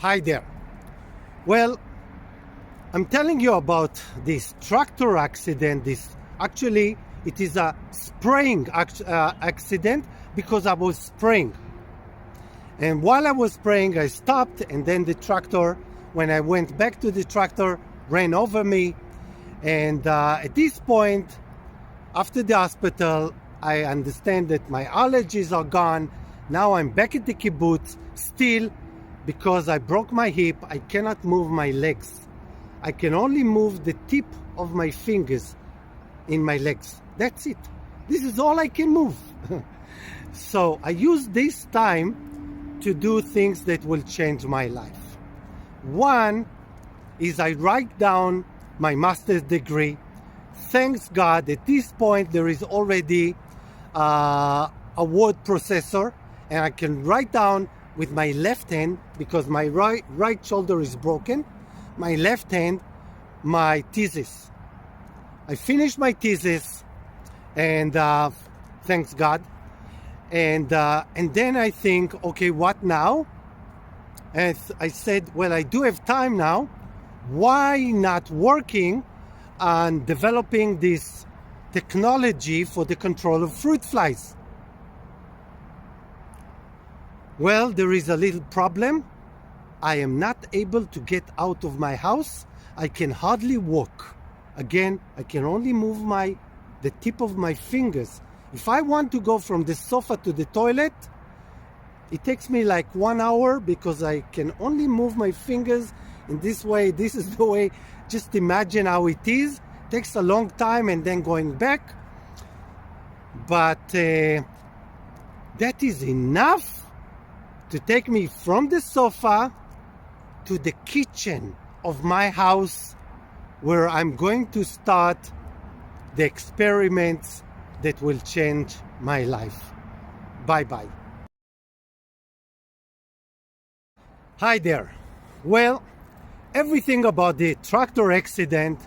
Hi there. Well, I'm telling you about this tractor accident. It is a spraying accident because I was spraying. And while I was spraying, I stopped, and then the tractor, when I went back to the tractor, ran over me. And at this point, after the hospital, I understand that my allergies are gone. Now I'm back at the kibbutz. Still, because I broke my hip, I cannot move my legs. I can only move the tip of my fingers in my legs. That's it. This is all I can move. So I use this time to do things that will change my life. One is I write down my master's degree. Thanks God, at this point there is already a word processor, and I can write down with my left hand, because my right shoulder is broken, my left hand, my thesis. I finished my thesis, and thanks God. And then I think, okay, what now? And I said, well, I do have time now. Why not working on developing this technology for the control of fruit flies? Well, there is a little problem. I am not able to get out of my house. I can hardly walk. Again, I can only move the tip of my fingers. If I want to go from the sofa to the toilet, it takes me like 1 hour because I can only move my fingers in this way. This is the way. Just imagine how it is. It takes a long time, and then going back. But that is enough to take me from the sofa to the kitchen of my house, where I'm going to start the experiments that will change my life. Bye-bye. Hi there. Well, everything about the tractor accident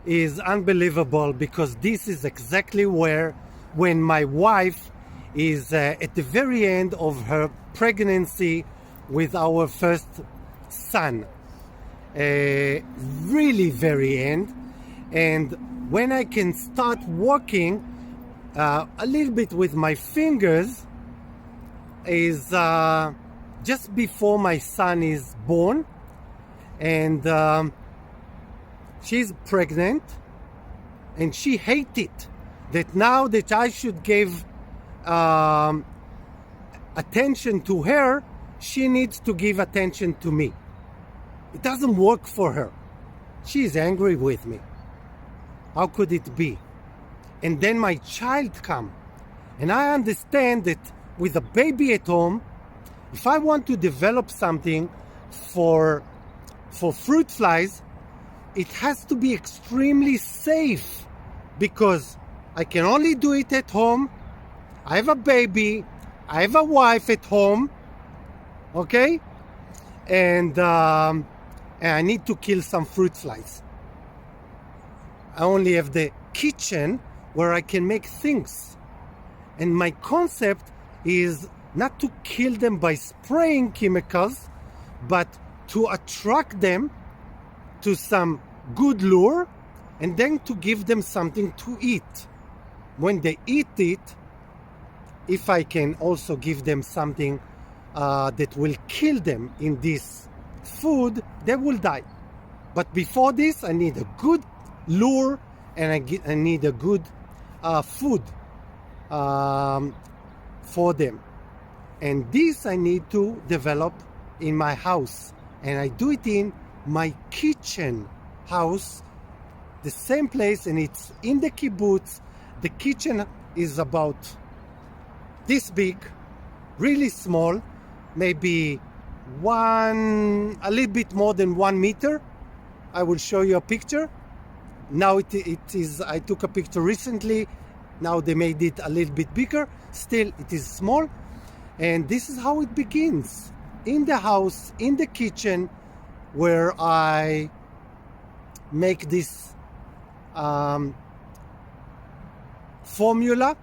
is unbelievable, because this is exactly when my wife is at the very end of her pregnancy with our first son. Really very end. And when I can start walking a little bit with my fingers is just before my son is born. And she's pregnant, and she hated that now that I should give attention to her, she needs to give attention to me. It doesn't work for her. She is angry with me. How could it be? And then my child come, and I understand that with a baby at home, if I want to develop something for fruit flies, it has to be extremely safe, because I can only do it at home. I have a baby, I have a wife at home, okay? And I need to kill some fruit flies. I only have the kitchen where I can make things. And my concept is not to kill them by spraying chemicals, but to attract them to some good lure, and then to give them something to eat. When they eat it, if I can also give them something that will kill them in this food, they will die. But before this, I need a good lure, and I need a good food for them. And this I need to develop in my house. And I do it in my kitchen house, the same place, and it's in the kibbutz. The kitchen is about this big, really small, maybe a little bit more than 1 meter. I will show you a picture. Now it is, I took a picture recently. Now they made it a little bit bigger. Still, it is small. And this is how it begins. In the house, in the kitchen, where I make this formula.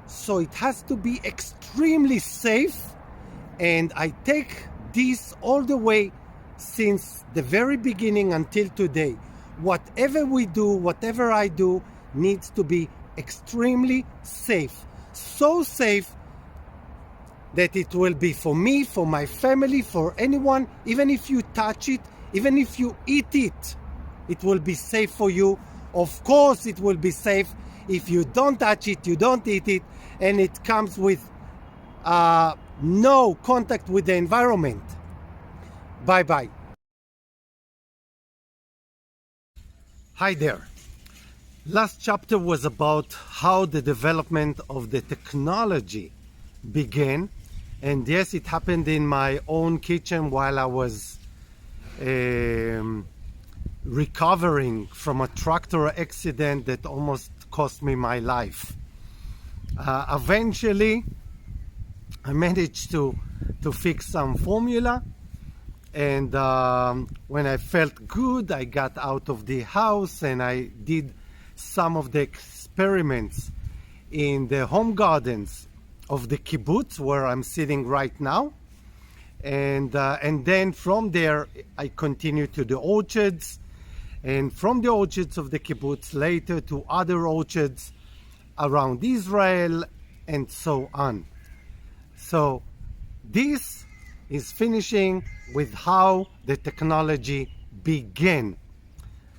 So it has to be extremely safe, and I take this all the way since the very beginning until today, whatever we do, whatever I do, needs to be extremely safe. So safe that it will be for me, for my family, for anyone. Even if you touch it, even if you eat it, it will be safe for you. Of course, it will be safe if you don't touch it, you don't eat it, and it comes with no contact with the environment. Bye-bye. Hi there. Last chapter was about how the development of the technology began. And yes, it happened in my own kitchen while I was recovering from a tractor accident that almost cost me my life. Eventually, I managed to fix some formula, and when I felt good, I got out of the house and I did some of the experiments in the home gardens of the kibbutz where I'm sitting right now, and then from there I continued to the orchards, and from the orchards of the kibbutz later to other orchards around Israel, and so on. So this is finishing with how the technology began.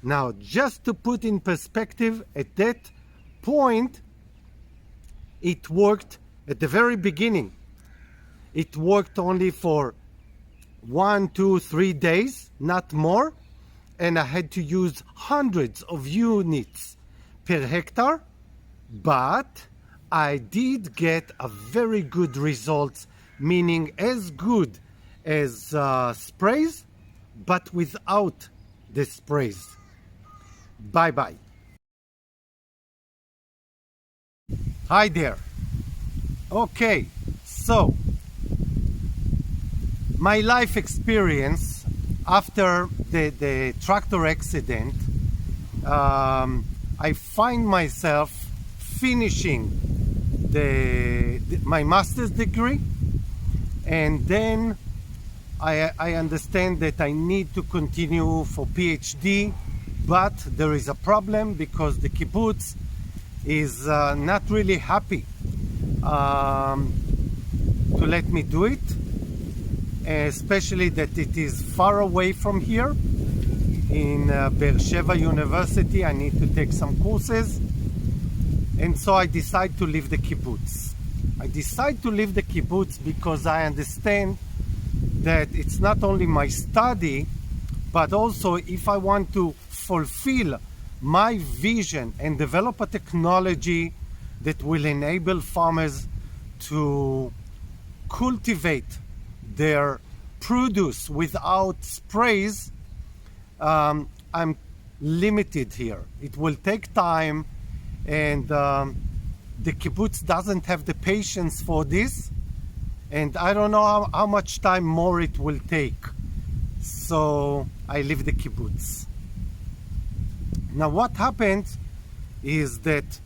Now, just to put in perspective, at that point, it worked at the very beginning. It worked only for 1, 2, 3 days, not more, and I had to use hundreds of units per hectare, but I did get a very good results, meaning as good as sprays, but without the sprays. Bye-bye. Hi there. Okay, so my life experience after the tractor accident, I find myself finishing my master's degree, and then I understand that I need to continue for PhD, but there is a problem because the kibbutz is not really happy to let me do it, especially that it is far away from here in Beersheba University. I need to take some courses, and so I decide to leave the kibbutz. I decide to leave the kibbutz because I understand that it's not only my study, but also if I want to fulfill my vision and develop a technology that will enable farmers to cultivate their produce without sprays, I'm limited here. It will take time, and the kibbutz doesn't have the patience for this, and I don't know how much time more it will take. So I leave the kibbutz. Now what happened is that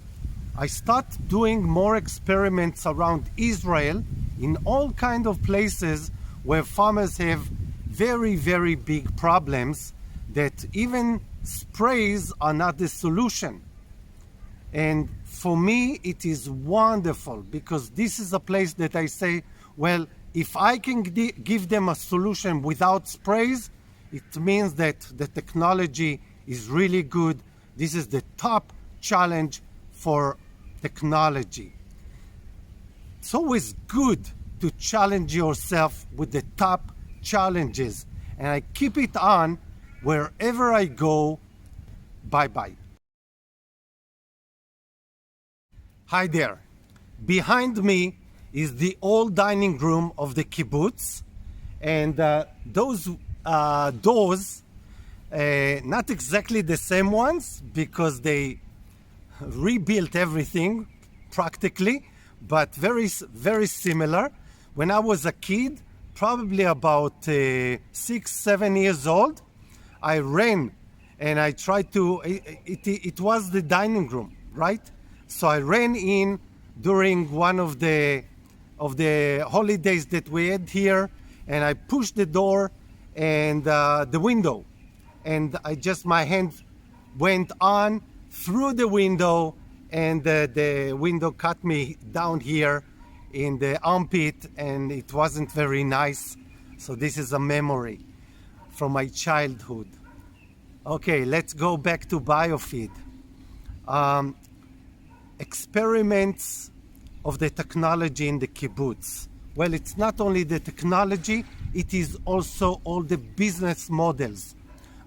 I start doing more experiments around Israel in all kind of places where farmers have very, very big problems, that even sprays are not the solution. And for me, it is wonderful because this is a place that I say, well, if I can give them a solution without sprays, it means that the technology is really good. This is the top challenge for technology. It's always good to challenge yourself with the top challenges, and I keep it on wherever I go. Bye-bye. Hi there. Behind me is the old dining room of the kibbutz, and those doors, not exactly the same ones because they rebuilt everything practically, but very, very similar. When I was a kid, probably about 6, 7 years old, I ran and I tried to, it was the dining room, right? So I ran in during one of the holidays that we had here, and I pushed the door, and the window, and my hand went on through the window, and the window cut me down here in the armpit, and it wasn't very nice. So this is a memory from my childhood. Okay, let's go back to BioFeed. Experiments of the technology in the kibbutz. Well, it's not only the technology, it is also all the business models.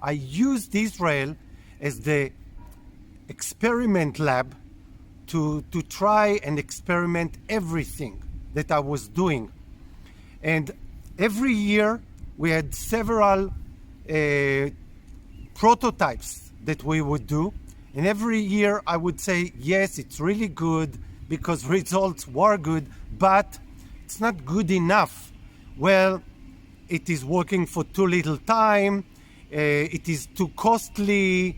I used Israel as the experiment lab to try and experiment everything that I was doing. And every year we had several prototypes that we would do. And every year I would say, yes, it's really good because results were good, but it's not good enough. Well, it is working for too little time, it is too costly,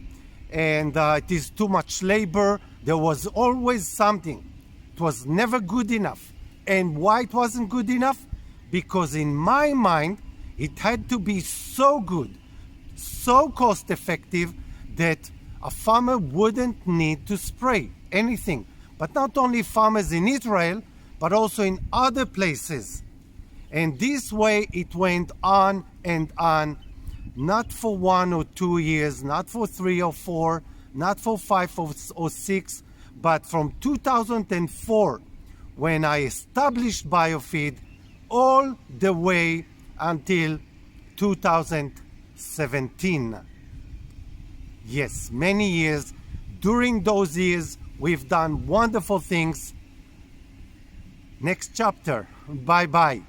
and it is too much labor. There was always something. It was never good enough. And why it wasn't good enough? Because in my mind, it had to be so good, so cost effective that a farmer wouldn't need to spray anything. But not only farmers in Israel, but also in other places. And this way it went on and on, not for 1 or 2 years, not for 3 or 4, not for 5 or 6, but from 2004, when I established BioFeed, all the way until 2017. Yes, many years. During those years, we've done wonderful things. Next chapter. Bye-bye.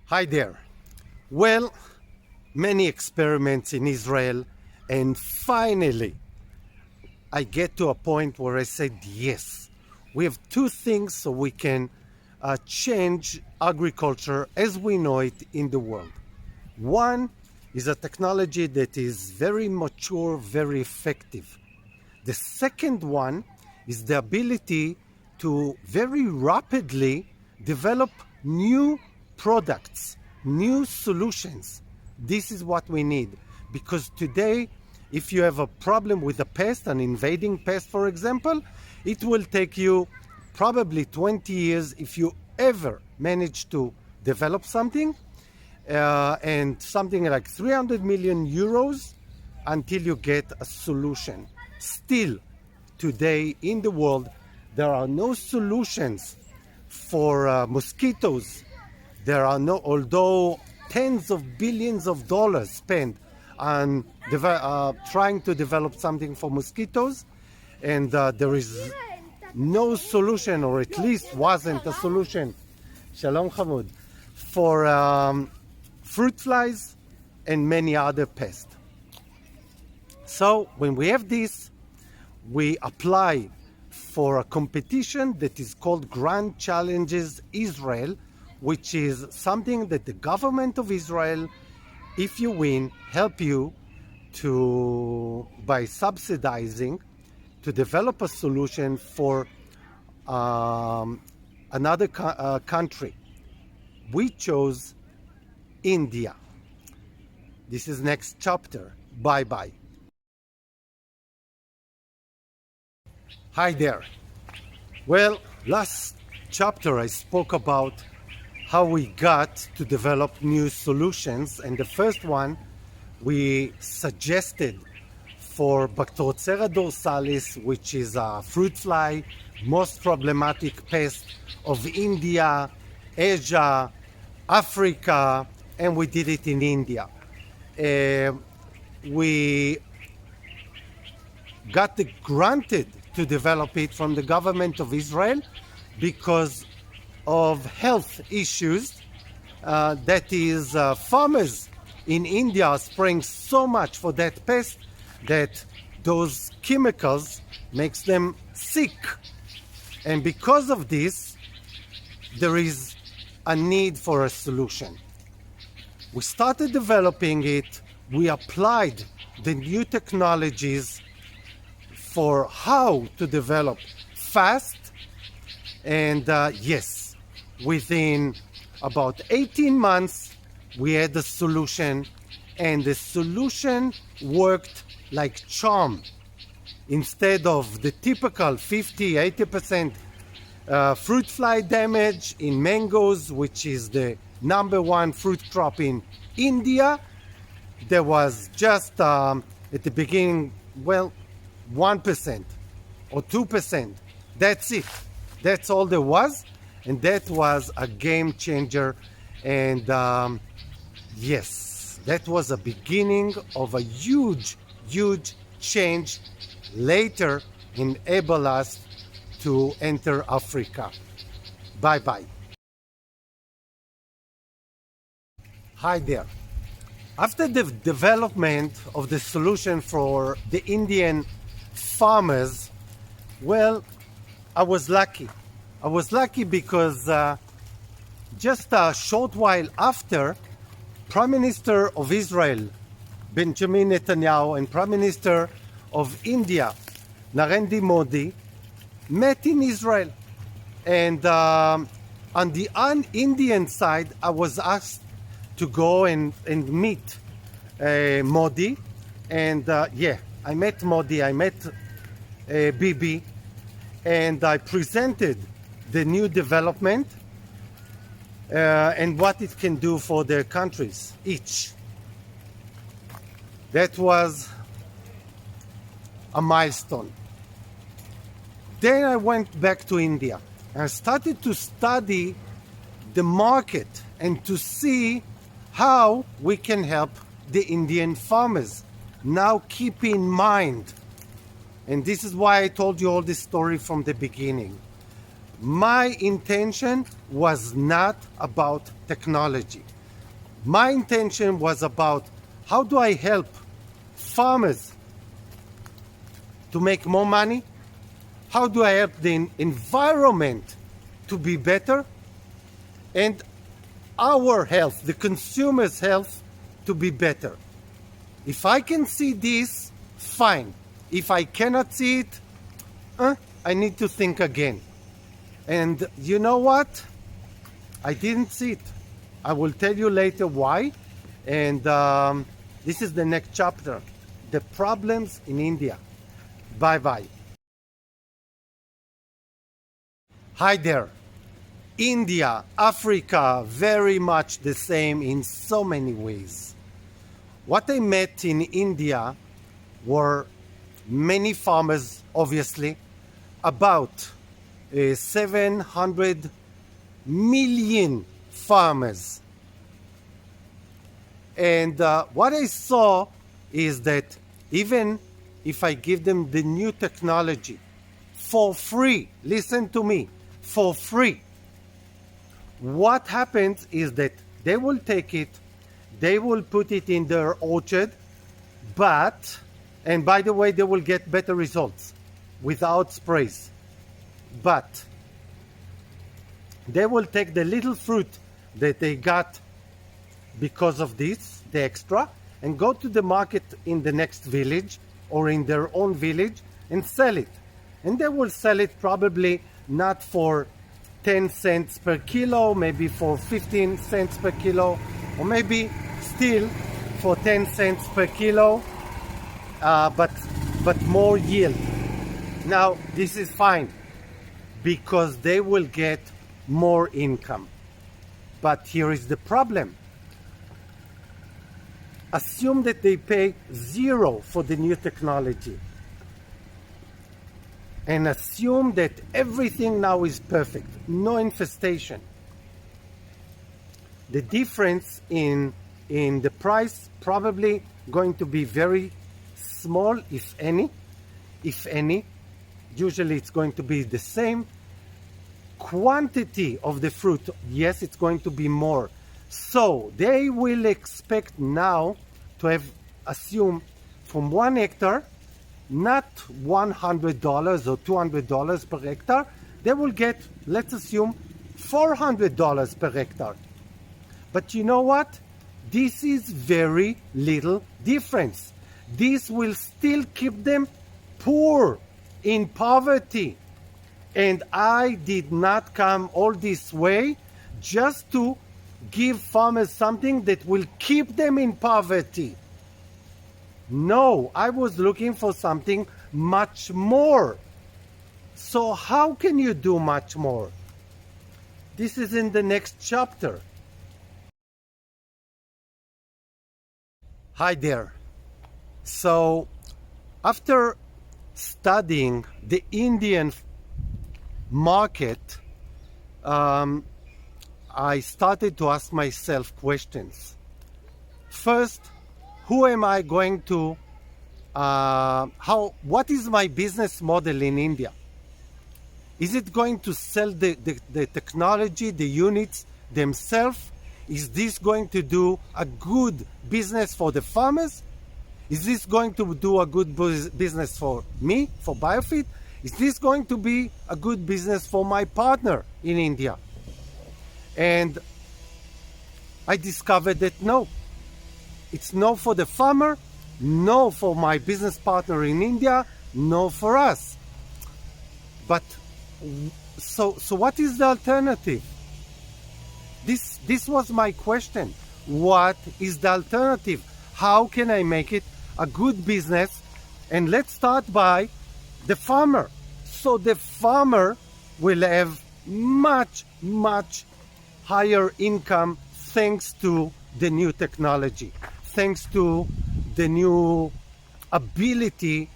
Hi there. Well, many experiments in Israel, and finally, I get to a point where I said, yes, we have two things so we can change agriculture as we know it in the world. One is a technology that is very mature, very effective. The second one is the ability to very rapidly develop new products, new solutions. This is what we need, because today, if you have a problem with a pest, an invading pest, for example, it will take you probably 20 years if you ever manage to develop something, and something like 300 million euros until you get a solution. Still, today in the world, there are no solutions for mosquitoes. There are no, although tens of billions of dollars spent on trying to develop something for mosquitoes, and there is no solution, or at least wasn't a solution, Shalom Hamud, for fruit flies and many other pests. So when we have this, we apply for a competition that is called Grand Challenges Israel, which is something that the government of Israel, if you win, help you to, by subsidizing, to develop a solution for another country. We chose India. This is next chapter. Bye-bye. Hi there. Well, last chapter I spoke about how we got to develop new solutions, and the first one we suggested for Bacterothera dorsalis, which is a fruit fly, most problematic pest of India, Asia, Africa, and we did it in India. We got granted to develop it from the government of Israel because of health issues. That is, farmers in India are spraying so much for that pest that those chemicals makes them sick. And because of this, there is a need for a solution. We started developing it. We applied the new technologies for how to develop fast. And yes, within About 18 months, we had a solution, and the solution worked like charm. Instead of the typical 50-80% fruit fly damage in mangoes, which is the #1 fruit crop in India, there was just at the beginning, 1% or 2%. That's it. That's all there was, and that was a game changer. And yes, that was a beginning of a huge change. Later enable us to enter Africa. Bye bye. Hi there. After the development of the solution for the Indian farmers, I was lucky. I was lucky because just a short while after, Prime Minister of Israel, Benjamin Netanyahu, and Prime Minister of India, Narendra Modi, met in Israel. And on the Indian side, I was asked to go and meet Modi. And I met Modi, I met Bibi, and I presented the new development and what it can do for their countries, each. That was a milestone. Then I went back to India and I started to study the market and to see how we can help the Indian farmers. Now keep in mind, and this is why I told you all this story from the beginning. My intention was not about technology. My intention was about how do I help farmers to make more money? How do I help the environment to be better? And our health, the consumer's health, to be better. If I can see this, fine. If I cannot see it, I need to think again. And you know what? I didn't see it. I will tell you later why. And this is the next chapter. The problems in India. Bye-bye. Hi there. India, Africa, very much the same in so many ways. What I met in India were many farmers, obviously, about 700 million farmers. And what I saw is that even if I give them the new technology for free, listen to me, for free, what happens is that they will take it, they will put it in their orchard, and by the way, they will get better results without sprays. But they will take the little fruit that they got because of this, the extra, and go to the market in the next village or in their own village and sell it. And they will sell it probably not for 10 cents per kilo, maybe for 15 cents per kilo, or maybe still for 10 cents per kilo, but more yield. Now, this is fine because they will get more income. But here is the problem. Assume that they pay $0 for the new technology. And assume that everything now is perfect, no infestation. The difference in the price probably going to be very small, if any. Usually it's going to be the same. Quantity of the fruit, yes, it's going to be more. So they will expect now to have, assume, from 1 hectare, not $100 or $200 per hectare, they will get, let's assume, $400 per hectare. But you know what? This is very little difference. This will still keep them poor, in poverty. And I did not come all this way just to give farmers something that will keep them in poverty. No, I was looking for something much more. So how can you do much more? This is in the next chapter. Hi there. So after studying the Indian market, I started to ask myself questions. First, who am I going to, what is my business model in India? Is it going to sell the technology, the units themselves? Is this going to do a good business for the farmers? Is this going to do a good business for me, for Biofeed? Is this going to be a good business for my partner in India? And I discovered that no, it's no for the farmer, no for my business partner in India, no for us. But so what is the alternative? This was my question. What is the alternative? How can I make it a good business? And let's start by the farmer. So the farmer will have much higher income thanks to the new technology, thanks to the new ability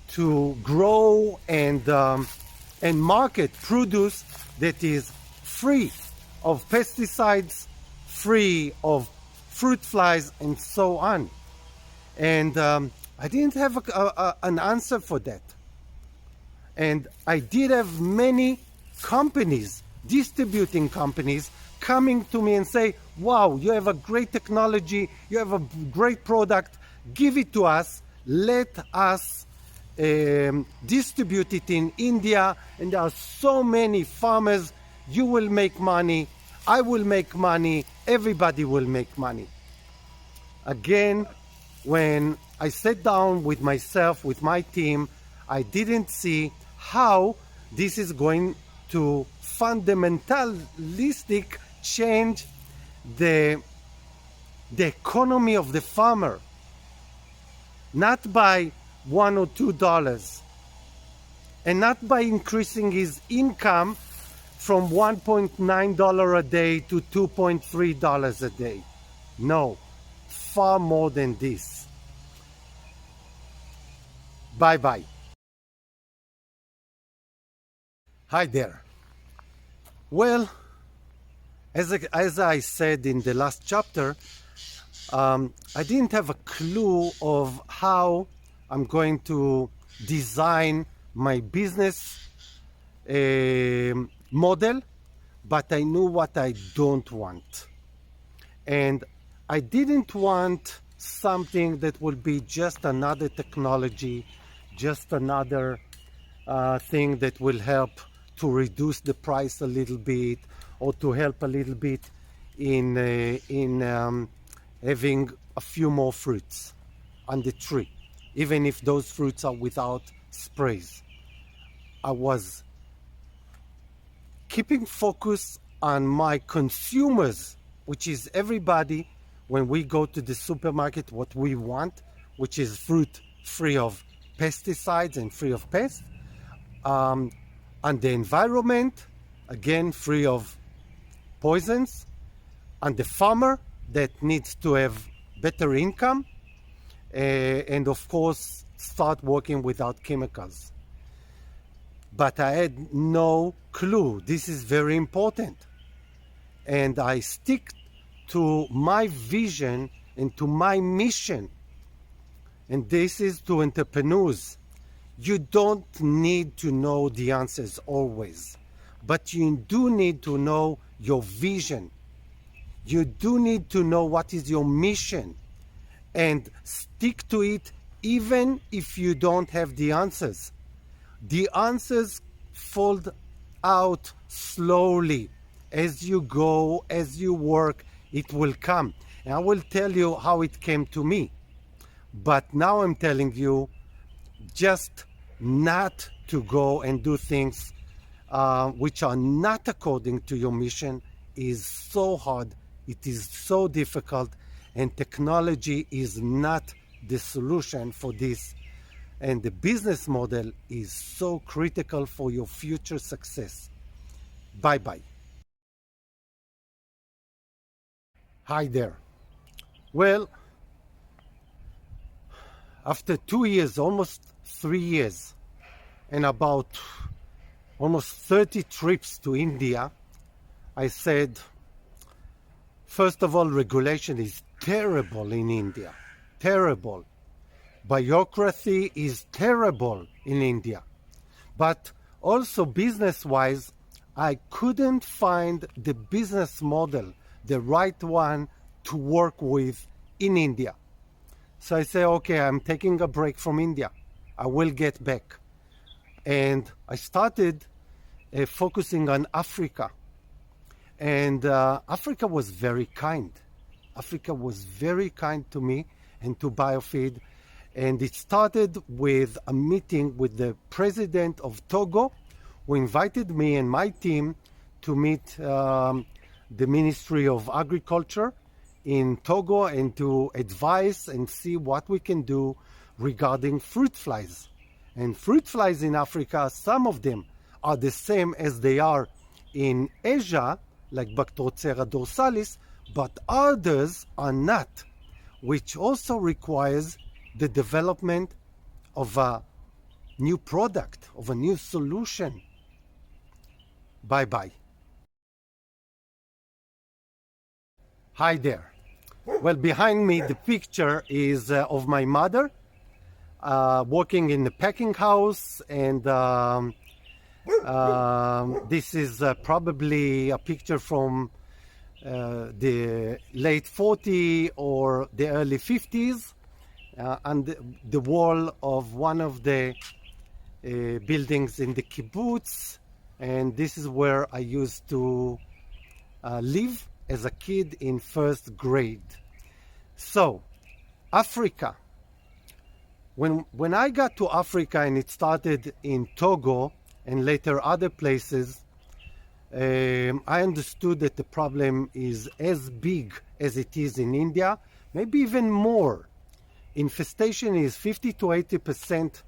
to grow and market produce that is free of pesticides, free of fruit flies, and so on. And I didn't have an answer for that. And I did have many companies, distributing companies, coming to me and say, wow, you have a great technology, you have a great product, give it to us, let us distribute it in India, and there are so many farmers, you will make money, I will make money, everybody will make money. Again, when I sat down with myself, with my team, I didn't see how this is going to fundamentalistic change the economy of the farmer, not by $1 or $2, and not by increasing his income from $1.9 a day to $2.3 a day. No, far more than this. Bye-bye. Hi there. Well, as I said in the last chapter, I didn't have a clue of how I'm going to design my business model, but I knew what I don't want. And I didn't want something that will be just another technology, just another thing that will help to reduce the price a little bit, or to help a little bit in having a few more fruits on the tree, even if those fruits are without sprays. I was keeping focus on my consumers, which is everybody. When we go to the supermarket, what we want, which is fruit free of pesticides and free of pests, and the environment, again, free of poisons, and the farmer that needs to have better income, and of course start working without chemicals. But I had no clue. This is very important, and I stick to my vision and to my mission, and this is to entrepreneurs. You don't need to know the answers always, but you do need to know your vision. You do need to know what is your mission, and stick to it even if you don't have the answers. The answers fold out slowly. As you go, as you work, it will come. And I will tell you how it came to me. But now I'm telling you, just not to go and do things which are not according to your mission is so hard It is so difficult, and technology is not the solution for this. And the business model is so critical for your future success. Bye-bye. Hi there. Well, after 2 years, almost 3 years, and about almost 30 trips to India, I said, first of all, regulation is terrible in India. Terrible. Bureaucracy is terrible in India. But also business-wise, I couldn't find the business model, the right one to work with in India. So I say, okay, I'm taking a break from India. I will get back. And I started focusing on Africa. And Africa was very kind. Africa was very kind to me and to Biofeed. And it started with a meeting with the president of Togo, who invited me and my team to meet the Ministry of Agriculture in Togo and to advise and see what we can do regarding fruit flies. And fruit flies in Africa, some of them are the same as they are in Asia, like Bactocera dorsalis, but others are not, which also requires the development of a new product, of a new solution. Bye-bye. Hi there. Well, behind me, the picture is of my mother working in the packing house, and this is probably a picture from the late 40s or the early 50s, and the wall of one of the buildings in the kibbutz. And this is where I used to live as a kid in first grade. So, Africa. When I got to Africa, and it started in Togo and later other places, I understood that the problem is as big as it is in India, maybe even more. Infestation is 50 to 80%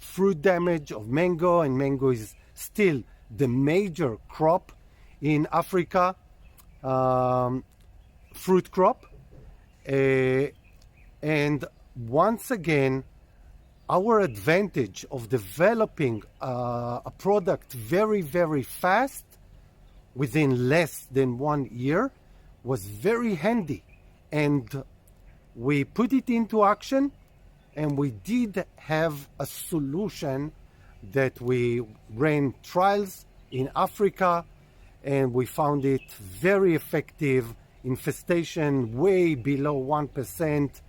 fruit damage of mango, and mango is still the major crop in Africa, fruit crop. And once again, our advantage of developing a product very, very fast, within less than 1 year, was very handy. And we put it into action, and we did have a solution that we ran trials in Africa, and we found it very effective. Infestation way below 1%.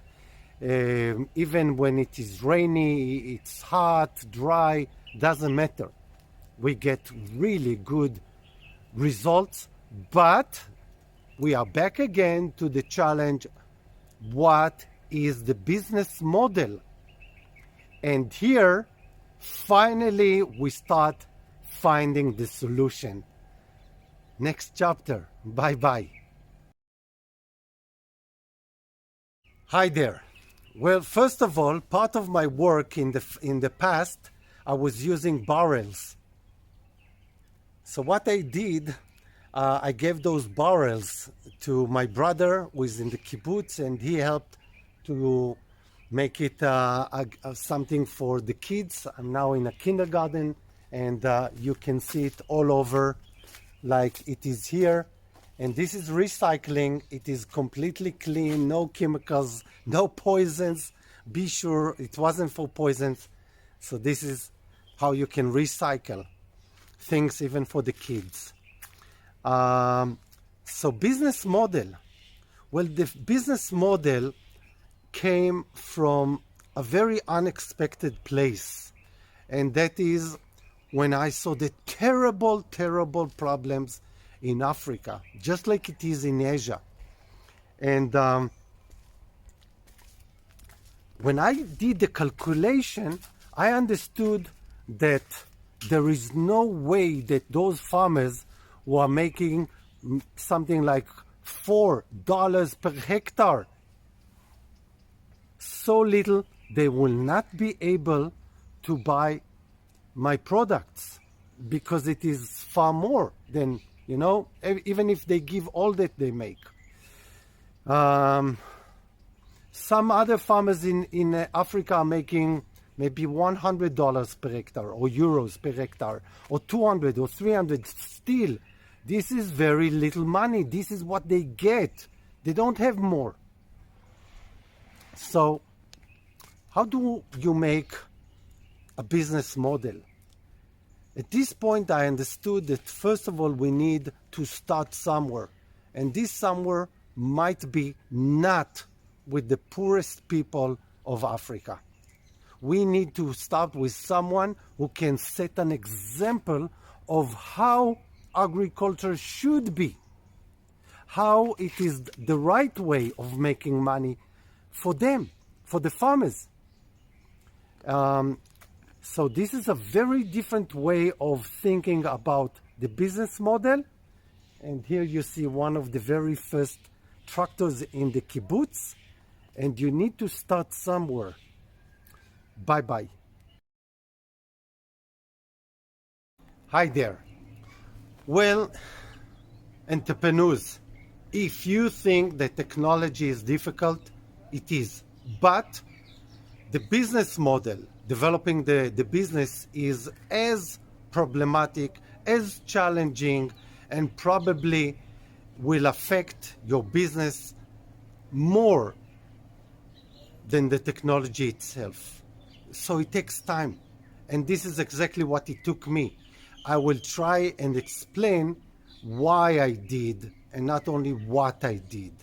Even when it is rainy, it's hot, dry, doesn't matter. We get really good results, but we are back again to the challenge: what is the business model? And here, finally, we start finding the solution. Next chapter. Bye-bye. Hi there. Well, first of all, part of my work in the past, I was using barrels. So what I did, I gave those barrels to my brother, who is in the kibbutz, and he helped to make it something for the kids. I'm now in a kindergarten, and you can see it all over like it is here. And this is recycling. It is completely clean, no chemicals, no poisons. Be sure it wasn't for poisons. So this is how you can recycle things even for the kids. So business model. Well, the business model came from a very unexpected place. And that is when I saw the terrible, terrible problems in Africa, just like it is in Asia. And when I did the calculation, I understood that there is no way that those farmers who are making something like $4 per hectare. So little, they will not be able to buy my products because it is far more than, even if they give all that they make. Some other farmers in Africa are making maybe $100 per hectare, or euros per hectare, or 200 or 300. Still, this is very little money. This is what they get. They don't have more. So how do you make a business model? At this point, I understood that first of all, we need to start somewhere. And this somewhere might be not with the poorest people of Africa. We need to start with someone who can set an example of how agriculture should be, how it is the right way of making money for them, for the farmers. So this is a very different way of thinking about the business model. And here you see one of the very first tractors in the kibbutz. And you need to start somewhere. Bye-bye. Hi there. Well, entrepreneurs, if you think that technology is difficult, it is. But the business model, developing the business, is as problematic, as challenging, and probably will affect your business more than the technology itself. So it takes time. And this is exactly what it took me. I will try and explain why I did and not only what I did.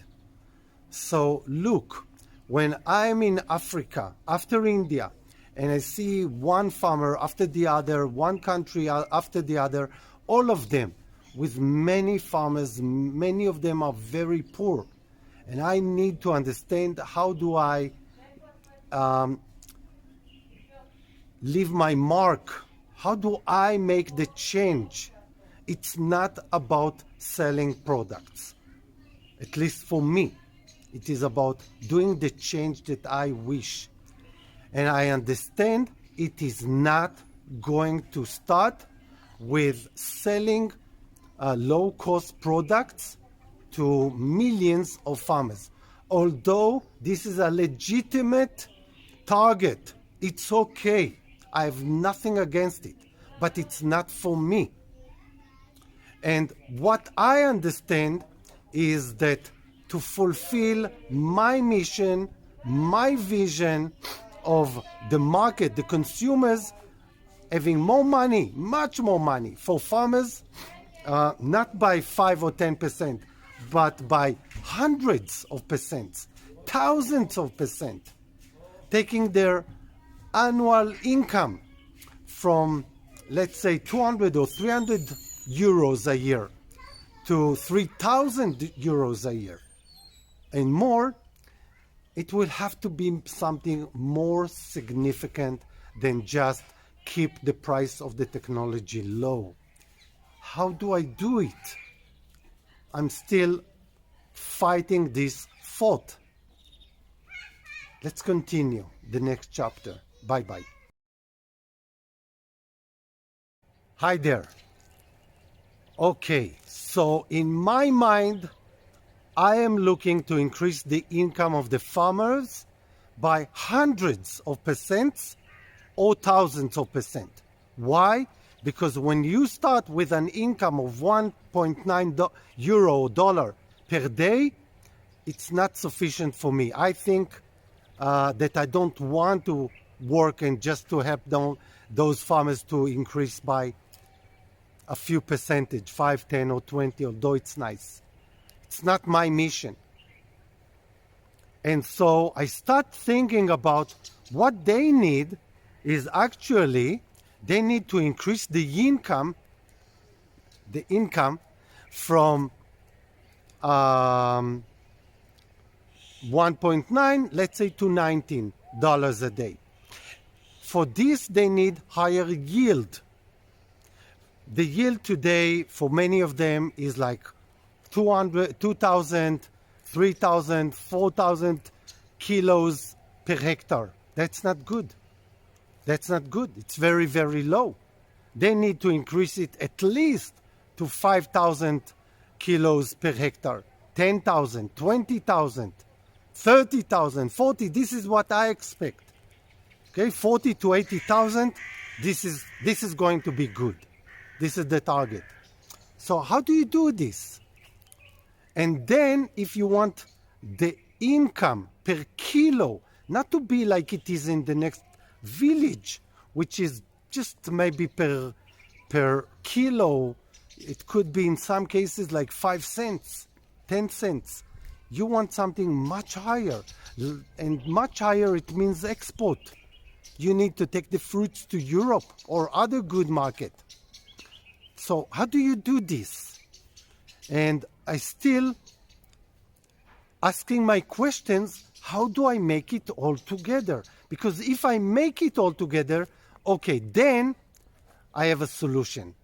So look, when I'm in Africa, after India, and I see one farmer after the other, one country after the other, all of them with many farmers, many of them are very poor. And I need to understand, how do I leave my mark? How do I make the change? It's not about selling products. At least for me, it is about doing the change that I wish. And I understand it is not going to start with selling low-cost products to millions of farmers. Although this is a legitimate target, it's okay. I have nothing against it, but it's not for me. And what I understand is that to fulfill my mission, my vision of the market, the consumers having more money, much more money for farmers, not by 5 or 10%, but by hundreds of percents, thousands of percent, taking their annual income from, let's say, 200 or 300 euros a year to 3,000 euros a year and more. It will have to be something more significant than just keep the price of the technology low. How do I do it? I'm still fighting this thought. Let's continue the next chapter. Bye-bye. Hi there. Okay, so in my mind, I am looking to increase the income of the farmers by hundreds of percents or thousands of percent. Why? Because when you start with an income of 1.9 euro dollar per day, it's not sufficient for me. I think that I don't want to work and just to help those farmers to increase by a few percentage, 5, 10 or 20, although it's nice. It's not my mission. And so I start thinking about what they need is actually, they need to increase the income from 1.9, let's say, to $19 a day. For this, they need higher yield. The yield today for many of them is like 200, 2,000, 3,000, 4,000 kilos per hectare. That's not good. That's not good. It's very, very low. They need to increase it at least to 5,000 kilos per hectare, 10,000, 20,000, 30,000, 40. This is what I expect. Okay, 40 to 80,000. This is going to be good. This is the target. So how do you do this? And then if you want the income per kilo, not to be like it is in the next village, which is just maybe per kilo, it could be in some cases like 5 cents, 10 cents. You want something much higher, and much higher it means export. You need to take the fruits to Europe or other good market. So how do you do this? And I still asking my questions, how do I make it all together? Because if I make it all together, okay, then I have a solution.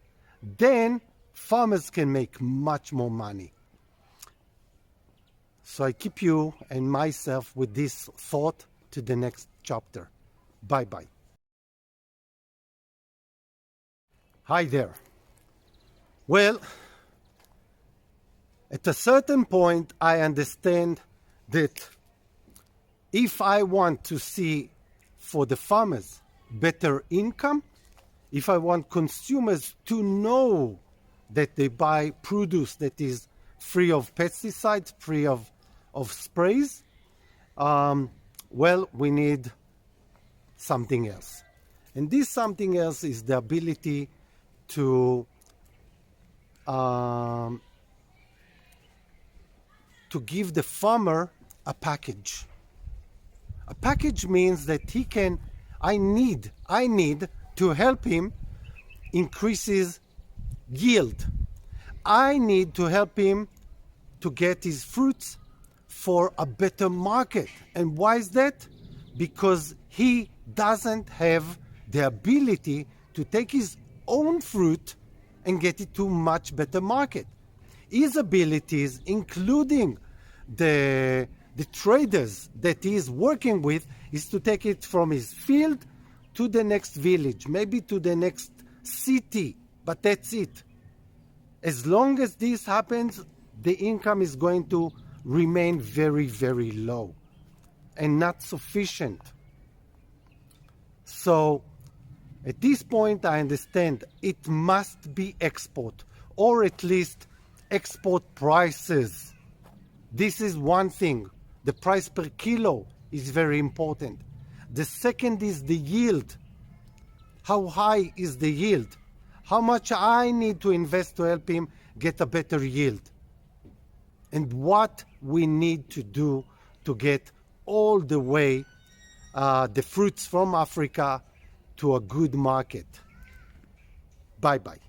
Then farmers can make much more money. So I keep you and myself with this thought to the next chapter. Bye-bye. Hi there. Well, at a certain point, I understand that if I want to see for the farmers better income, if I want consumers to know that they buy produce that is free of pesticides, free of sprays, well, we need something else. And this something else is the ability to give the farmer a package. A package means that he can, I need to help him increase his yield. I need to help him to get his fruits for a better market. And why is that? Because he doesn't have the ability to take his own fruit and get it to much better market. His abilities, including the traders that he is working with, is to take it from his field to the next village, maybe to the next city, but that's it. As long as this happens, the income is going to remain very, very low and not sufficient. So at this point, I understand it must be export, or at least export prices. This is one thing. The price per kilo is very important. The second is the yield. How high is the yield? How much I need to invest to help him get a better yield? And what we need to do to get all the way the fruits from Africa to a good market. Bye-bye.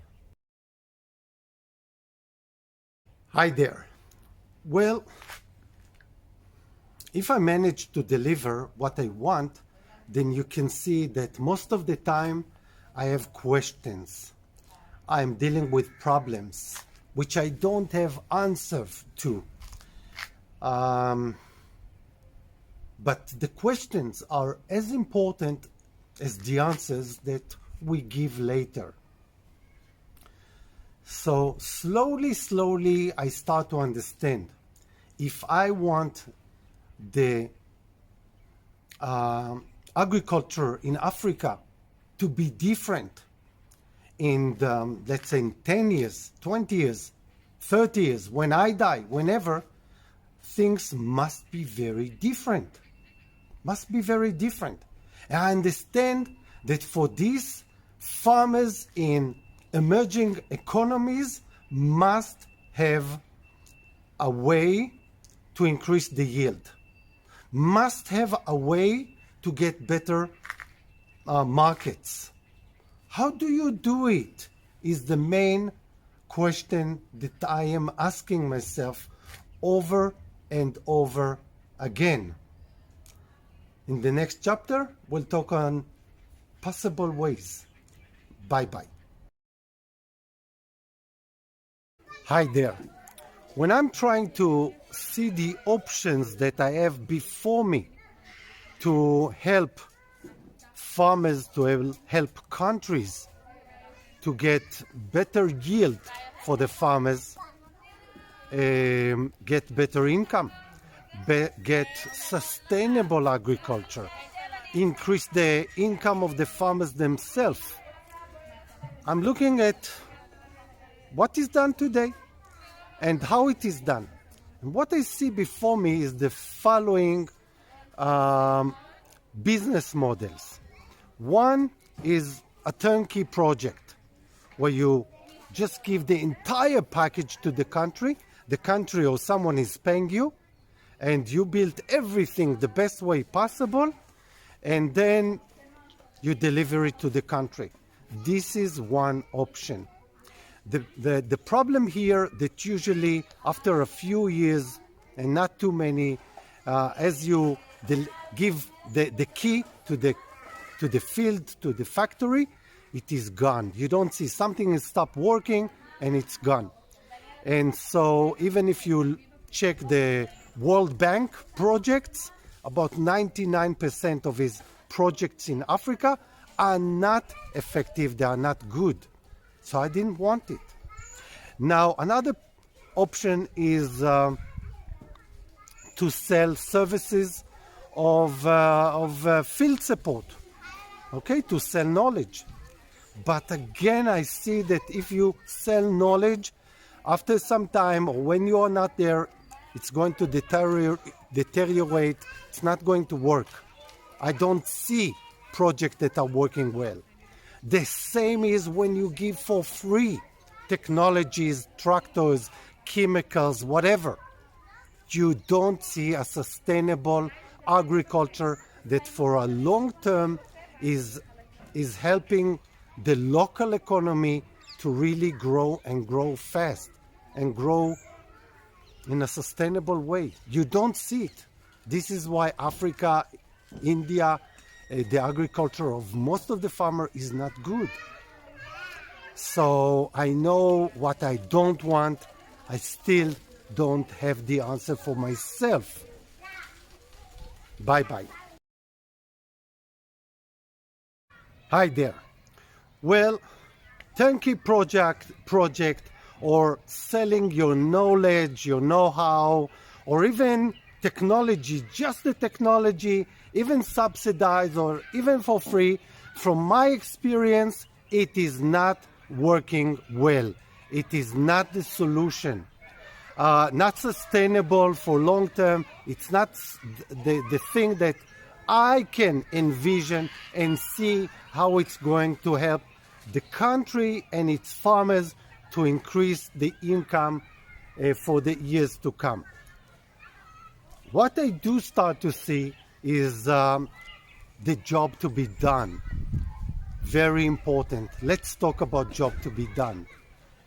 Hi there. Well, if I manage to deliver what I want, then you can see that most of the time I have questions. I'm dealing with problems which I don't have answers to. But the questions are as important as the answers that we give later. So slowly, I start to understand. If I want the agriculture in Africa to be different in, let's say, in 10 years, 20 years, 30 years, when I die, whenever, things must be very different. Must be very different. And I understand that for this, farmers in emerging economies must have a way to increase the yield, must have a way to get better markets. How do you do it is the main question that I am asking myself over and over again. In the next chapter, we'll talk on possible ways. Bye-bye. Hi there. when I'm trying to see the options that I have before me to help farmers, to help countries to get better yield for the farmers, get better income, get sustainable agriculture, increase the income of the farmers themselves. I'm looking at what is done today and how it is done. And what I see before me is the following business models. One is a turnkey project where you just give the entire package to the country or someone is paying you, and you build everything the best way possible, and then you deliver it to the country. This is one option. The problem here that usually after a few years, and not too many, as you give the key to the field, to the factory, it is gone. You don't see something has stopped working and it's gone. And so even if you check the World Bank projects, about 99% of his projects in Africa are not effective, they are not good. So I didn't want it. Now, another option is to sell services of field support, okay, to sell knowledge. But again, I see that if you sell knowledge, after some time or when you are not there, it's going to deteriorate. It's not going to work. I don't see projects that are working well. The same is when you give for free technologies, tractors, chemicals, whatever. You don't see a sustainable agriculture that for a long term is helping the local economy to really grow and grow fast and grow in a sustainable way. You don't see it. This is why Africa, India, the agriculture of most of the farmer is not good. So I know what I don't want. I still don't have the answer for myself. Bye-bye. Hi there. Well, turnkey project or selling your knowledge, your know-how, or even technology, just the technology, even subsidized or even for free, from my experience, it is not working well. It is not the solution. Not sustainable for long term. It's not the thing that I can envision and see how it's going to help the country and its farmers to increase the income for the years to come. What I do start to see is the job to be done. Very important. Let's talk about job to be done.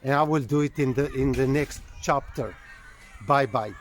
And I will do it in the next chapter. Bye-bye.